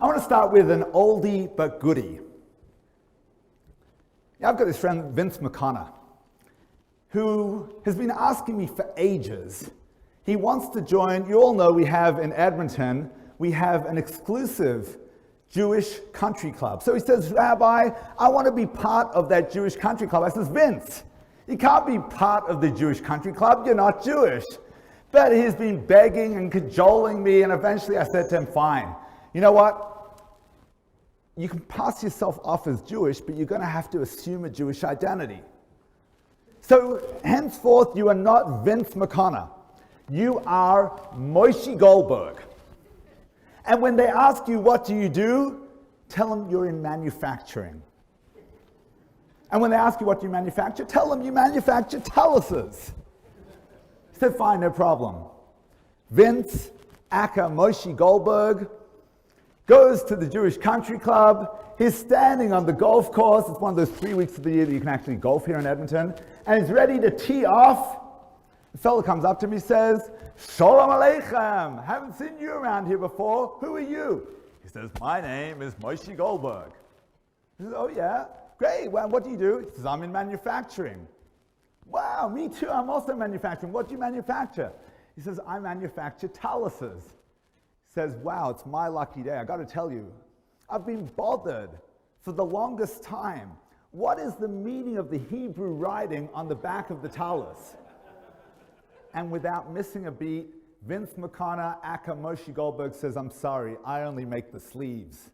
I want to start with an oldie but goodie. I've got this friend, Vince McConnor, who has been asking me for ages. He wants to join. You all know we have in Edmonton, we have an exclusive Jewish country club. So he says, Rabbi, I want to be part of that Jewish country club. I says, Vince, you can't be part of the Jewish country club. You're not Jewish. But he's been begging and cajoling me, and eventually I said to him, fine. You know what? You can pass yourself off as Jewish, but you're going to have to assume a Jewish identity. So henceforth, you are not Vince McConnor. You are Moshe Goldberg. And when they ask you, what do? Tell them you're in manufacturing. And when they ask you what you manufacture, tell them you manufacture taluses. He said, fine, no problem. Vince, aka Moshe Goldberg, goes to the Jewish Country Club. He's standing on the golf course. It's one of those 3 weeks of the year that you can actually golf here in Edmonton. And he's ready to tee off. The fellow comes up to me and says, Shalom Aleichem, haven't seen you around here before. Who are you? He says, my name is Moshe Goldberg. He says, oh yeah, great. Well, what do you do? He says, I'm in manufacturing. Wow, me too, I'm also in manufacturing. What do you manufacture? He says, I manufacture taluses. He says, wow, it's my lucky day. I got to tell you, I've been bothered for the longest time. What is the meaning of the Hebrew writing on the back of the talus? And without missing a beat, Vince McConnor, aka Moshe Goldberg, says, I'm sorry, I only make the sleeves.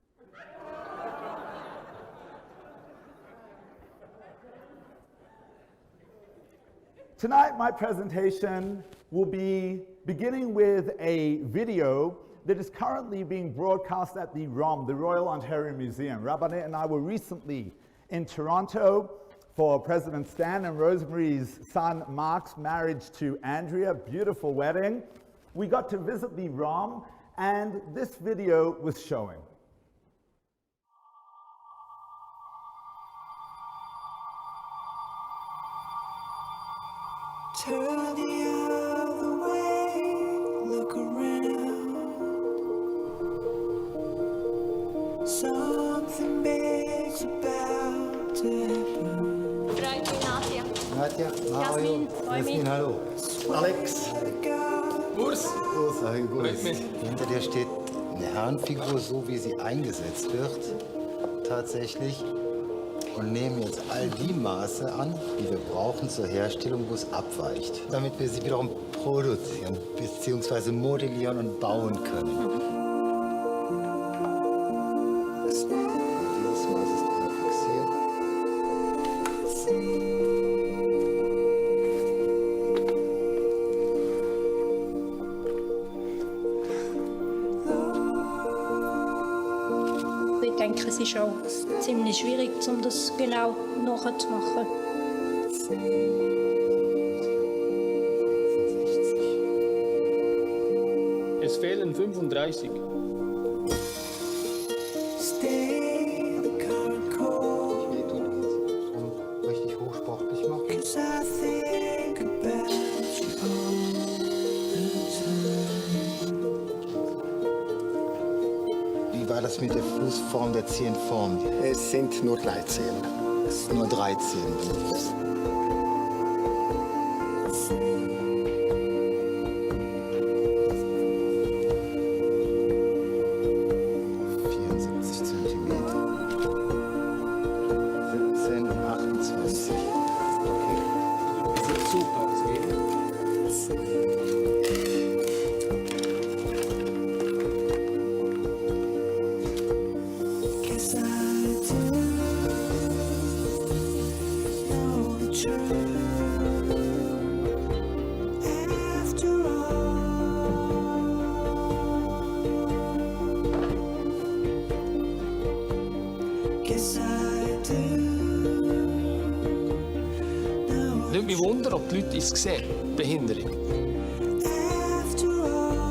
Tonight, my presentation will be beginning with a video that is currently being broadcast at the ROM, the Royal Ontario Museum. Rabbi and I were recently in Toronto for President Stan and Rosemary's son Mark's marriage to Andrea, beautiful wedding. We got to visit the ROM, and this video was showing. Turn the other way, look around. Something big's about to happen. Nadja, Mario, Jasmin, hallo. Alex. Urs. Urs, Urs. Hinter dir steht eine Herrenfigur, so wie sie eingesetzt wird, tatsächlich. Und nehmen jetzt all die Maße an, die wir brauchen zur Herstellung, wo es abweicht, damit wir sie wiederum produzieren bzw. modellieren und bauen können. Dieses Maß ist dran fixiert. Ich denke, es ist auch ziemlich schwierig, um das genau nachzumachen. Es fehlen 35. Stay the current course. Schon richtig hochsportlich machen. 'Cause I think about you all the time. Wie war das mit der Fußform der 10 Formen? Es sind nur 13. Nur 13. 74 Zentimeter. 17 und 28. Okay. Sieht super aus, gell? Guess I do know the truth. After all, guess I do know Nicht mich wundern, ob die Leute es sehen, Behinderung. after all.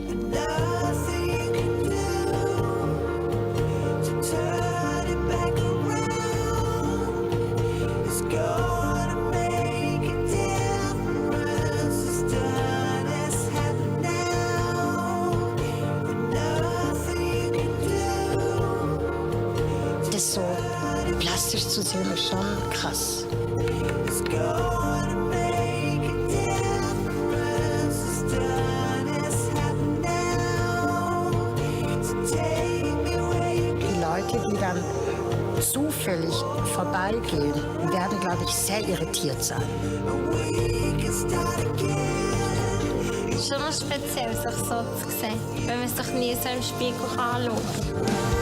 And nothing you can do to turn it back around is gonna make a difference. Szene schon krass. It's gonna make a difference. It's done, it's happened now. So take me where you Die Leute, die dann zufällig vorbeigehen, werden, glaube ich, sehr irritiert sein. and we can start again. Schon noch speziell, sich so zu sehen, wenn man sich nie so im Spiegel anschauen kann.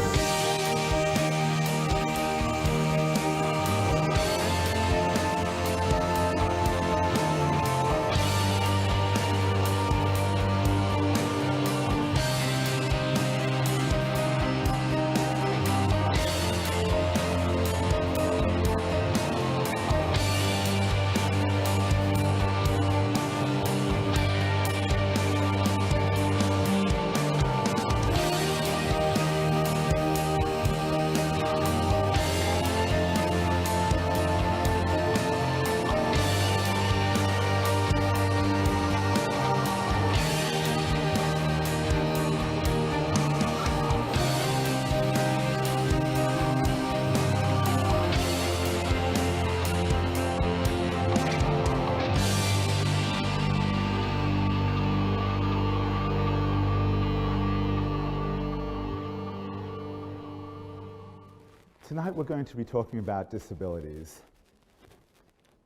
Tonight we're going to be talking about disabilities.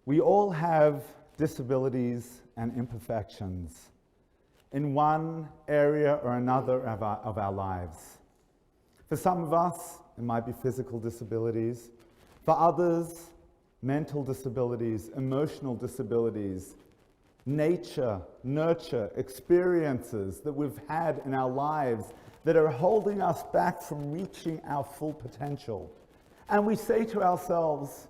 We all have disabilities and imperfections in one area or another of our lives. For some of us, it might be physical disabilities. For others, mental disabilities, emotional disabilities, nature, nurture, experiences that we've had in our lives that are holding us back from reaching our full potential. And we say to ourselves,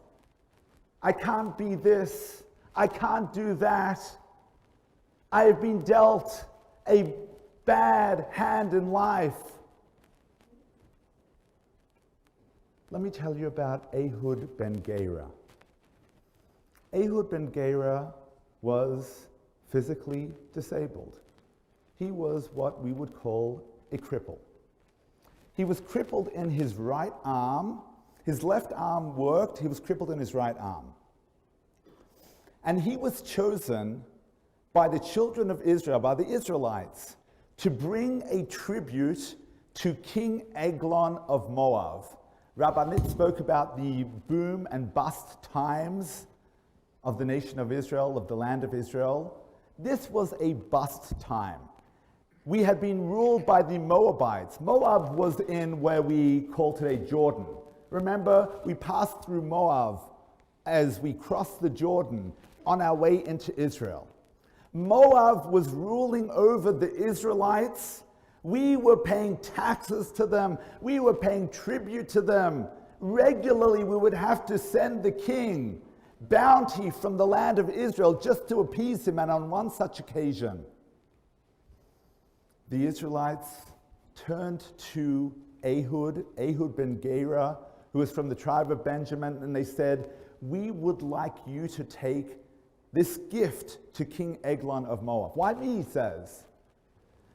I can't be this, I can't do that. I have been dealt a bad hand in life. Let me tell you about Ehud Ben Gera. Ehud Ben Gera was physically disabled. He was what we would call a cripple. He was crippled in his right arm. His left arm worked, he was crippled in his right arm. And he was chosen by the children of Israel, by the Israelites, to bring a tribute to King Eglon of Moab. Rabbi Nitz spoke about the boom and bust times of the nation of Israel, of the land of Israel. This was a bust time. We had been ruled by the Moabites. Moab was in where we call today Jordan. Remember, we passed through Moab as we crossed the Jordan on our way into Israel. Moab was ruling over the Israelites. We were paying taxes to them. We were paying tribute to them. Regularly, we would have to send the king bounty from the land of Israel just to appease him. And on one such occasion, the Israelites turned to Ehud Ben Gera, who was from the tribe of Benjamin, and they said, we would like you to take this gift to King Eglon of Moab. Why me, he says.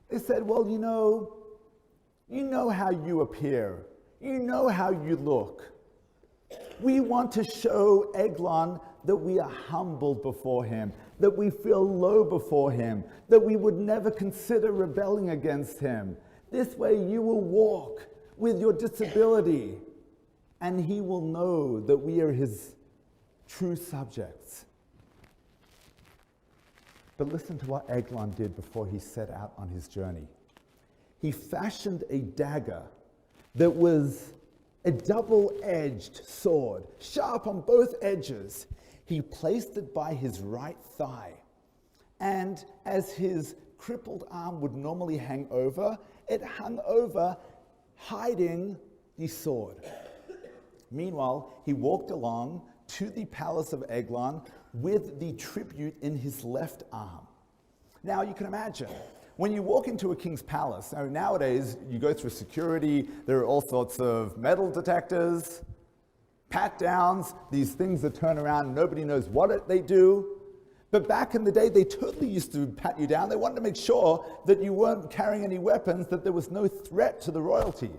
They said, well, you know how you appear. You know how you look. We want to show Eglon that we are humbled before him, that we feel low before him, that we would never consider rebelling against him. This way you will walk with your disability, and he will know that we are his true subjects. But listen to what Eglon did before he set out on his journey. He fashioned a dagger that was a double-edged sword, sharp on both edges. He placed it by his right thigh. And as his crippled arm would normally hang over, it hung over, hiding the sword. Meanwhile, he walked along to the palace of Eglon with the tribute in his left arm. Now, you can imagine, when you walk into a king's palace, nowadays you go through security, there are all sorts of metal detectors, pat-downs, these things that turn around and nobody knows what they do. But back in the day, they totally used to pat you down. They wanted to make sure that you weren't carrying any weapons, that there was no threat to the royalty.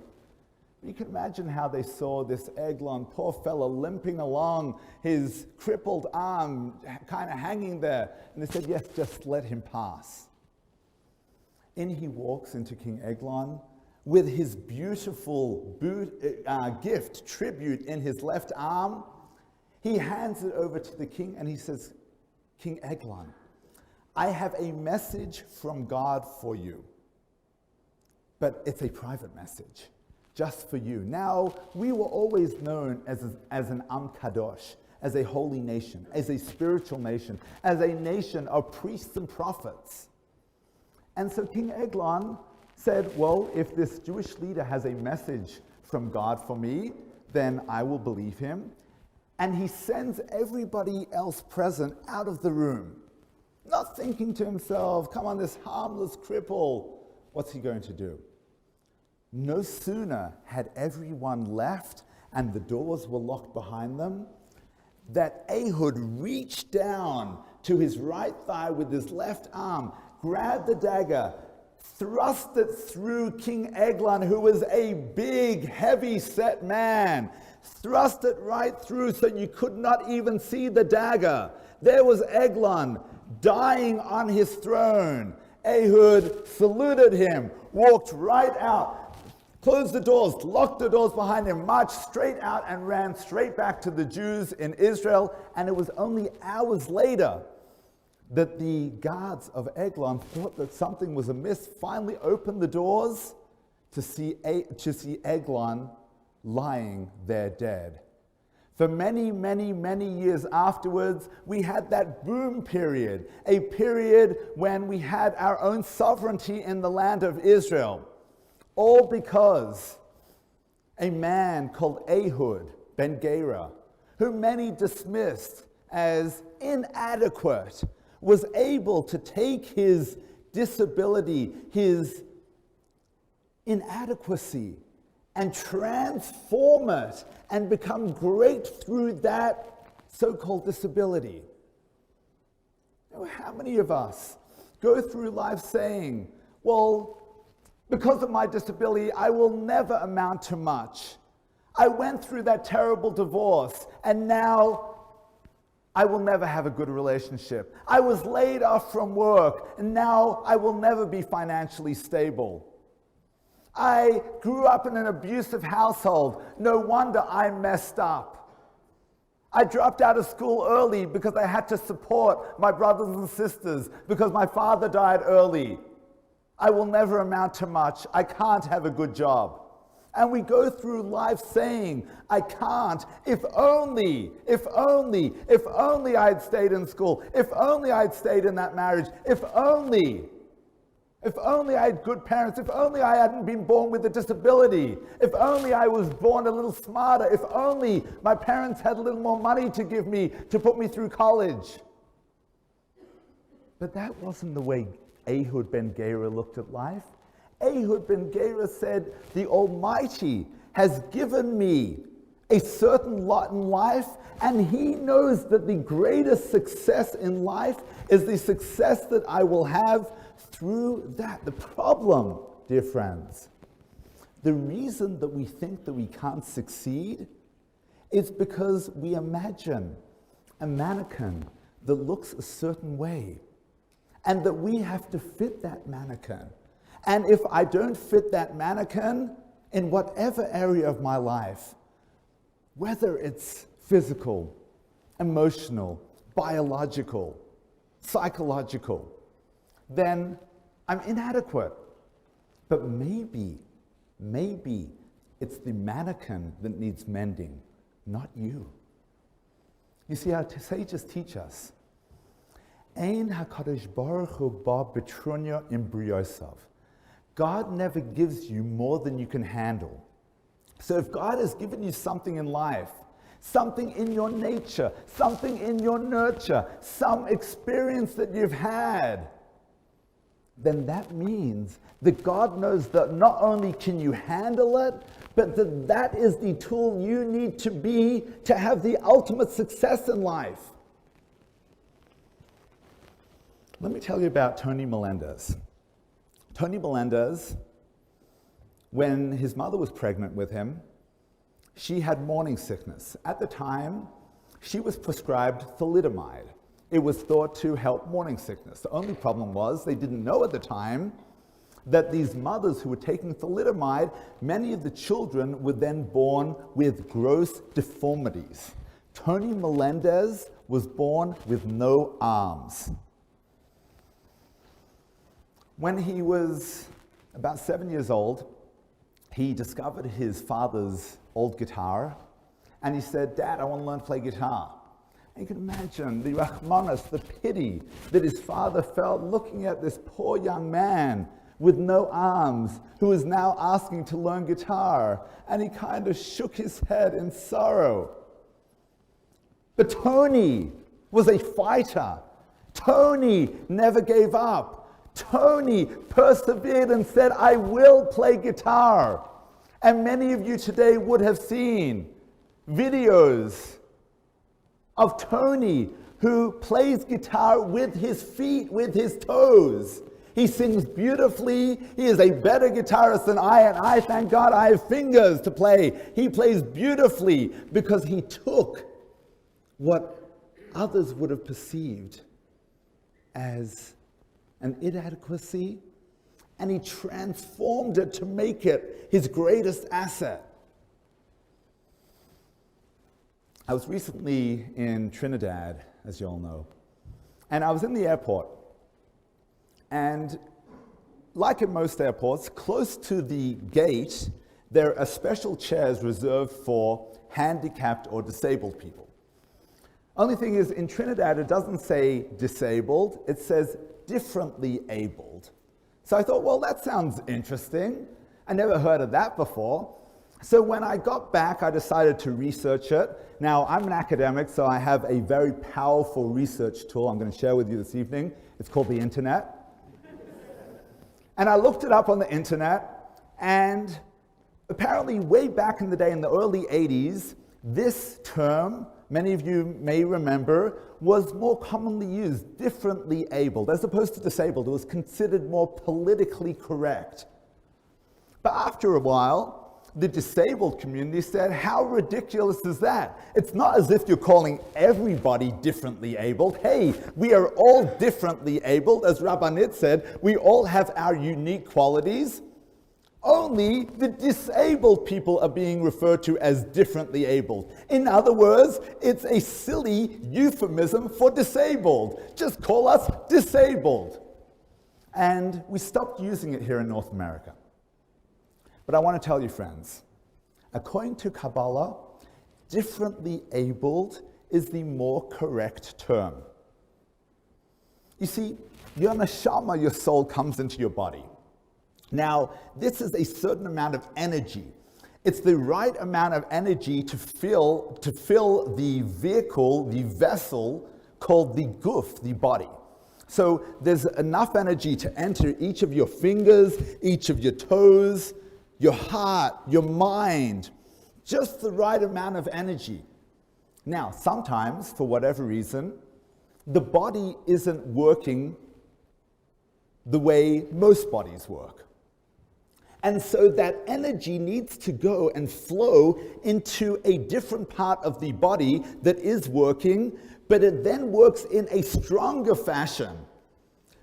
You can imagine how they saw this Eglon, poor fella, limping along, his crippled arm kind of hanging there. And they said, yes, just let him pass. In he walks into King Eglon with his beautiful gift, tribute in his left arm. He hands it over to the king and he says, King Eglon, I have a message from God for you, but it's a private message, just for you. Now, we were always known as an Am Kadosh, as a holy nation, as a spiritual nation, as a nation of priests and prophets. And so King Eglon said, well, if this Jewish leader has a message from God for me, then I will believe him. And he sends everybody else present out of the room, not thinking to himself, come on, this harmless cripple, what's he going to do? No sooner had everyone left and the doors were locked behind them, that Ehud reached down to his right thigh with his left arm, grabbed the dagger, thrust it through King Eglon, who was a big, heavy-set man, thrust it right through so you could not even see the dagger. There was Eglon dying on his throne. Ehud saluted him, walked right out, closed the doors, locked the doors behind him, marched straight out and ran straight back to the Jews in Israel. And it was only hours later that the guards of Eglon thought that something was amiss, finally opened the doors to see Eglon lying there dead. For many, many, many years afterwards, we had that boom period, a period when we had our own sovereignty in the land of Israel. All because a man called Ehud ben Gera, who many dismissed as inadequate, was able to take his disability, his inadequacy, and transform it and become great through that so-called disability. How many of us go through life saying, well, because of my disability, I will never amount to much. I went through that terrible divorce, and now I will never have a good relationship. I was laid off from work, and now I will never be financially stable. I grew up in an abusive household. No wonder I messed up. I dropped out of school early because I had to support my brothers and sisters because my father died early. I will never amount to much. I can't have a good job. And we go through life saying, I can't, if only I had stayed in school, if only I had stayed in that marriage, if only I had good parents, if only I hadn't been born with a disability, if only I was born a little smarter, if only my parents had a little more money to give me to put me through college. But that wasn't the way Ehud ben Gera looked at life. Ehud ben Gera said, the Almighty has given me a certain lot in life, and he knows that the greatest success in life is the success that I will have through that. The problem, dear friends, the reason that we think that we can't succeed is because we imagine a mannequin that looks a certain way, and that we have to fit that mannequin. And if I don't fit that mannequin in whatever area of my life, whether it's physical, emotional, biological, psychological, then I'm inadequate. But maybe it's the mannequin that needs mending, not you. You see, our sages teach us, Ein HaKadosh Baruch Hu ba betrunya imbriosav. God never gives you more than you can handle. So if God has given you something in life, something in your nature, something in your nurture, some experience that you've had, then that means that God knows that not only can you handle it, but that is the tool you need to be to have the ultimate success in life. Let me tell you about Tony Melendez. Tony Melendez when his mother was pregnant with him, she had morning sickness. At the time, she was prescribed thalidomide. It was thought to help morning sickness. The only problem was they didn't know at the time that these mothers who were taking thalidomide, many of the children were then born with gross deformities. Tony Melendez was born with no arms. When he was about 7 years old, he discovered his father's old guitar, and he said, "Dad, I want to learn to play guitar." And you can imagine the rachmanas, the pity that his father felt looking at this poor young man with no arms who is now asking to learn guitar. And he kind of shook his head in sorrow. But Tony was a fighter. Tony never gave up. Tony persevered and said, "I will play guitar." And many of you today would have seen videos of Tony who plays guitar with his feet, with his toes. He sings beautifully. He is a better guitarist than I, and I, thank God, I have fingers to play. He plays beautifully because he took what others would have perceived as an inadequacy, and he transformed it to make it his greatest asset. I was recently in Trinidad, as you all know, and I was in the airport. And like in most airports, close to the gate, there are special chairs reserved for handicapped or disabled people. Only thing is, in Trinidad, it doesn't say disabled, it says differently abled. So I thought, well, that sounds interesting. I never heard of that before. So when I got back, I decided to research it. Now, I'm an academic, so I have a very powerful research tool I'm going to share with you this evening. It's called the internet. And I looked it up on the internet, and apparently way back in the day, in the early 80s, this term, many of you may remember, was more commonly used, differently abled, as opposed to disabled. It was considered more politically correct. But after a while, the disabled community said, how ridiculous is that? It's not as if you're calling everybody differently abled. Hey, we are all differently abled. As Rabbanit said, we all have our unique qualities. Only the disabled people are being referred to as differently abled. In other words, it's a silly euphemism for disabled. Just call us disabled. And we stopped using it here in North America. But I want to tell you, friends, according to Kabbalah, differently abled is the more correct term. You see, your neshama, your soul, comes into your body. Now, this is a certain amount of energy. It's the right amount of energy to fill the vehicle, the vessel called the guf, the body. So there's enough energy to enter each of your fingers, each of your toes, your heart, your mind, just the right amount of energy. Now, sometimes, for whatever reason, the body isn't working the way most bodies work. And so that energy needs to go and flow into a different part of the body that is working, but it then works in a stronger fashion.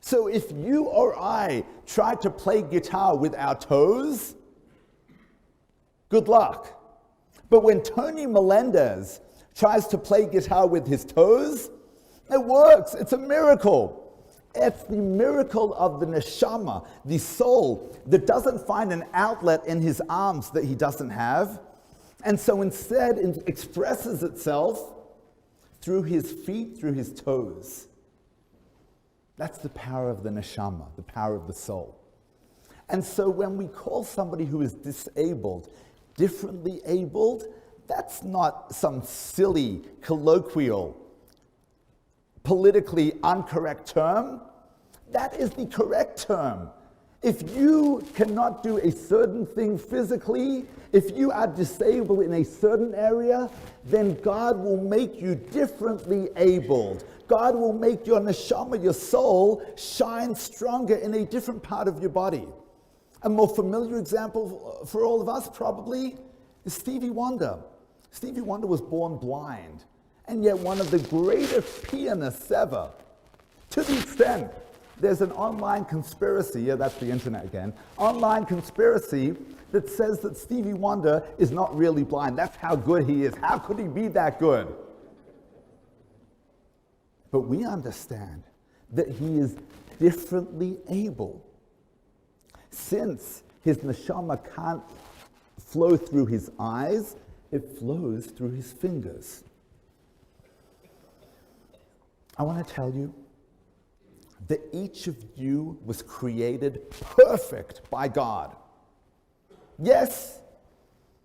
So if you or I try to play guitar with our toes, good luck. But when Tony Melendez tries to play guitar with his toes, it works. It's a miracle. It's the miracle of the neshama, the soul, that doesn't find an outlet in his arms that he doesn't have, and so instead it expresses itself through his feet, through his toes. That's the power of the neshama, the power of the soul. And so when we call somebody who is disabled, differently abled, that's not some silly, colloquial, politically incorrect term. That is the correct term. If you cannot do a certain thing physically, if you are disabled in a certain area, then God will make you differently abled. God will make your neshama, your soul, shine stronger in a different part of your body. A more familiar example for all of us probably is Stevie Wonder. Stevie Wonder was born blind, and yet one of the greatest pianists ever. To the extent, there's an online conspiracy, yeah, that's the internet again, online conspiracy that says that Stevie Wonder is not really blind. That's how good he is. How could he be that good? But we understand that he is differently able. Since his neshama can't flow through his eyes, it flows through his fingers. I want to tell you that each of you was created perfect by God. Yes,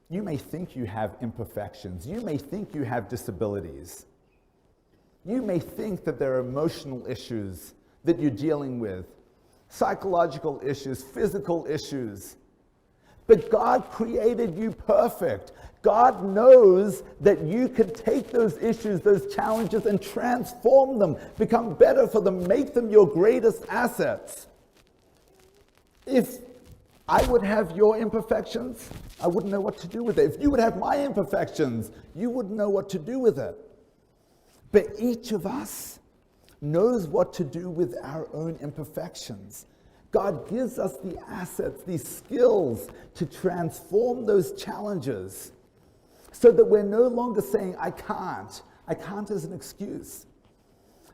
you may think you have imperfections. You may think you have disabilities. You may think that there are emotional issues that you're dealing with, psychological issues, physical issues. But God created you perfect. God knows that you can take those issues, those challenges, and transform them, become better for them, make them your greatest assets. If I would have your imperfections, I wouldn't know what to do with it. If you would have my imperfections, you wouldn't know what to do with it. But each of us knows what to do with our own imperfections. God gives us the assets, these skills to transform those challenges so that we're no longer saying, I can't. I can't as an excuse.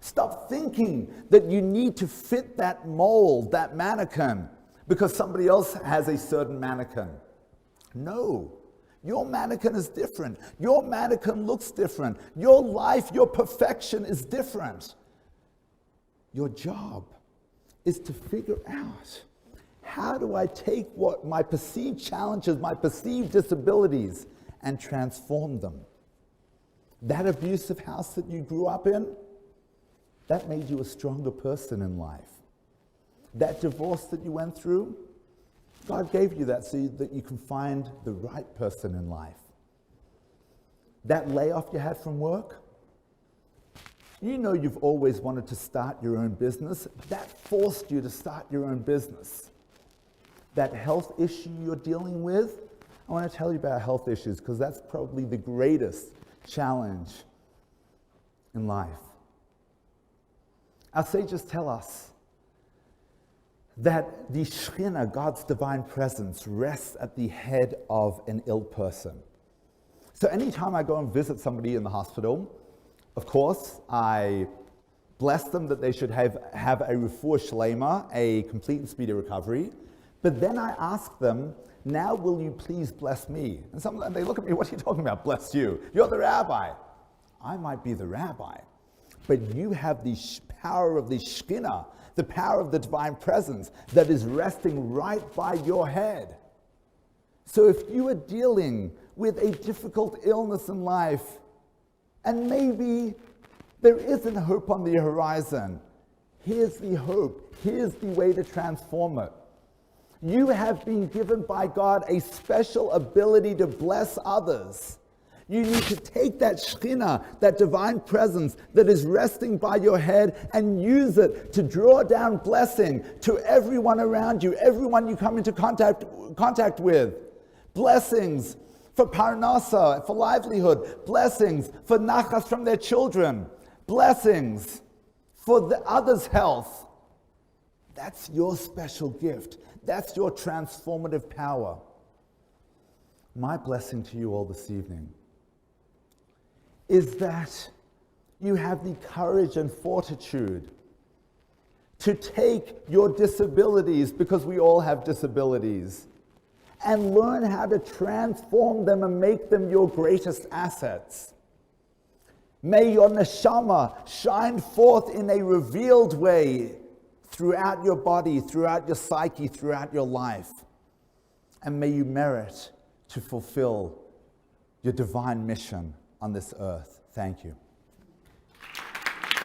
Stop thinking that you need to fit that mold, that mannequin, because somebody else has a certain mannequin. No. Your mannequin is different. Your mannequin looks different. Your life, your perfection is different. Your job is to figure out, how do I take what my perceived challenges, my perceived disabilities, and transform them? That abusive house that you grew up in, that made you a stronger person in life. That divorce that you went through, God gave you that so that you can find the right person in life. That layoff you had from work, you know you've always wanted to start your own business. That forced you to start your own business. That health issue you're dealing with, I want to tell you about health issues because that's probably the greatest challenge in life. Our sages tell us that the Shekhinah, God's divine presence, rests at the head of an ill person. So anytime I go and visit somebody in the hospital, of course, I bless them that they should have a refuah shlema, a complete and speedy recovery. But then I ask them, now will you please bless me? And they look at me, what are you talking about, bless you? You're the rabbi. I might be the rabbi, but you have the power of the Shekhinah, the power of the divine presence that is resting right by your head. So if you are dealing with a difficult illness in life, and maybe there isn't hope on the horizon, here's the hope. Here's the way to transform it. You have been given by God a special ability to bless others. You need to take that Shekhinah, that divine presence that is resting by your head, and use it to draw down blessing to everyone around you, everyone you come into contact with. Blessings for parnasa, for livelihood. Blessings for nachas from their children. Blessings for the others' health. That's your special gift. That's your transformative power. My blessing to you all this evening is that you have the courage and fortitude to take your disabilities, because we all have disabilities, and learn how to transform them and make them your greatest assets. May your neshama shine forth in a revealed way throughout your body, throughout your psyche, throughout your life. And may you merit to fulfill your divine mission on this earth. Thank you.